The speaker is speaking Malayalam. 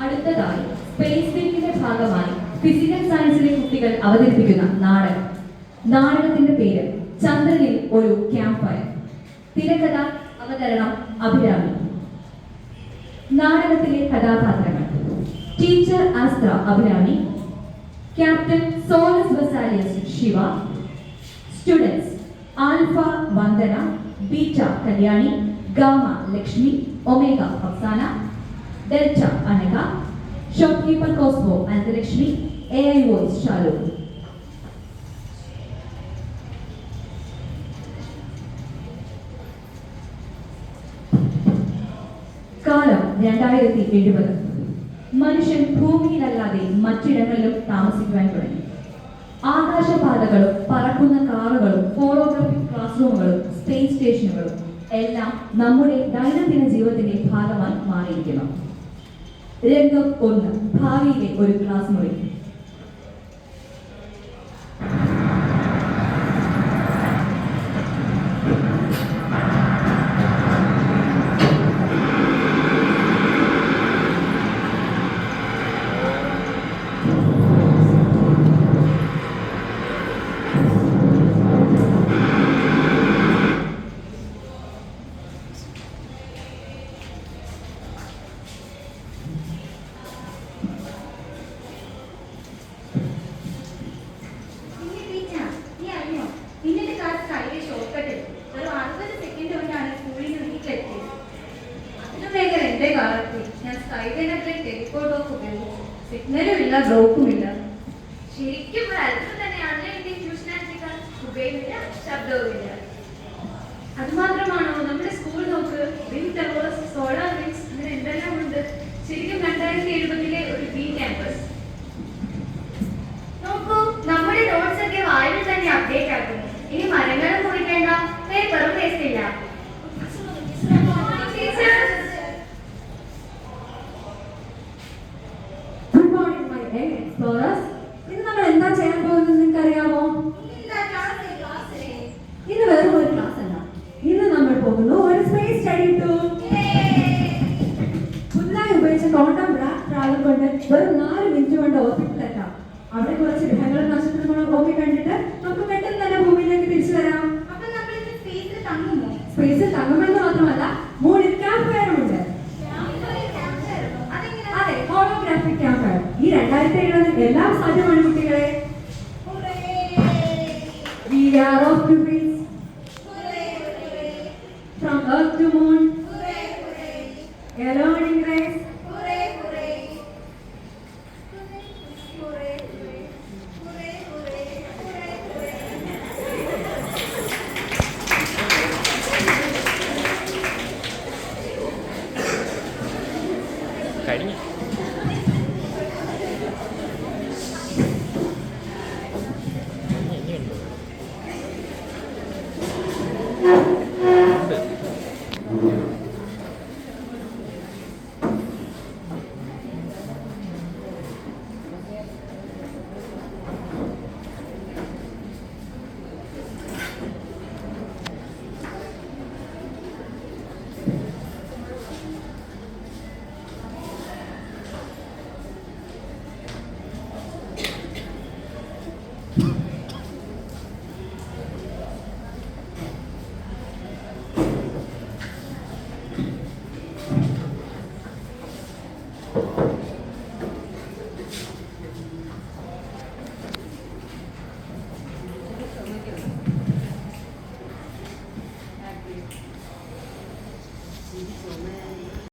അടുത്തതായി സ്പേസ് വീക്കിന്റെ ഭാഗമായി ഫിസിക്കൽ സയൻസിലെ കുട്ടികൾ അവതരിപ്പിക്കുന്ന നാടകം. നാടകത്തിന്റെ പേര് ചന്ദ്രനിൽ ഒരു ക്യാമ്പ് ഫയർ. തിരക്കഥ, അവതരണം അഭിരാമി. നാടകത്തിലെ കഥാപാത്രങ്ങൾ: teacher Astra Abhirami, captain Solus Basilius Shiva, students alpha Vandana, beta Kalyani, gamma Lakshmi, omega Afsana, delta Anagha, shopkeeper Cosmo Ananthalakshmi, AI voice Shalu. കാലം 2070. മനുഷ്യൻ ഭൂമിയിലല്ലാതെ മറ്റിടങ്ങളിലും താമസിക്കുവാൻ തുടങ്ങി. ആകാശപാതകളും പറക്കുന്ന കാറുകളും ഹോളോഗ്രാഫിക് ക്ലാസ് റൂമുകളും സ്പേസ് സ്റ്റേഷനുകളും എല്ലാം നമ്മുടെ ദൈനംദിന ജീവിതത്തിന്റെ ഭാഗമായി മാറിയിരിക്കുന്നു. രംഗം 1. ഭാവിയിലെ ഒരു ക്ലാസ് മുറി. സിഗ്നലും ഇല്ല, ബ്ലോക്കും ഇല്ല. ശരിക്കും തന്നെയാണ് ഉപയോഗിക്കില്ല, ശബ്ദവുമില്ല. അതുമാത്രമാണോ? നമ്മുടെ സ്കൂൾ നോക്ക്, വിൻഡ് ടവേഴ്സ്, സോളാർ വിങ്സ്, അങ്ങനെ എന്തെല്ലാം ഉണ്ട്. ശരിക്കും 2070 ഒരു ബി ക്യാമ്പസ്. നോക്കൂ, നമ്മുടെ നോട്ട്സ് ഒക്കെ വായുവിൽ തന്നെ അപ്ഡേറ്റ് ആക്കുന്നു. ഇനി മരങ്ങളും കുറിക്കേണ്ട, പേപ്പറും വേസ്റ്റ് ഇല്ല. ഇന്ന് നമ്മൾ എന്താ ചെയ്യാൻ പോകുന്നത് നിങ്ങൾക്ക് അറിയാമോ? ഇന്ന് വേറെ ഒരു ക്ലാസ് അല്ല. ഇന്ന് നമ്മൾ പോകുന്നു ഒരു സ്പേസ് സ്റ്റഡി ടൂർ. പുതുതായി ഉപയോഗിച്ച ക്വാണ്ടം ട്രാവൽ കൊണ്ട് വെറും 4 മിനിറ്റ് കൊണ്ട് ഓർബിറ്റിലെത്താം. അവിടെ കുറച്ച് ഗ്രഹങ്ങളും നക്ഷത്രങ്ങളും ഒക്കെ കണ്ടിട്ട് നമുക്ക് പെട്ടെന്ന് തന്നെ ഭൂമിയിലേക്ക് തിരിച്ചു വരാം. സ്പേസിൽ തങ്ങുമെന്ന് മാത്രമല്ല, മൂണിൽ ക്യാമ്പ് ഫയറുമുണ്ട്. അതെ, ഹോളോഗ്രാഫിക് ക്യാമ്പ് ഫയർ. ഈ 2070 എല്ലാം സാധ്യമാണ് കുട്ടികളെ. We are off to space. From Earth to Moon. Alone in grace. കഴിഞ്ഞു. Thank you.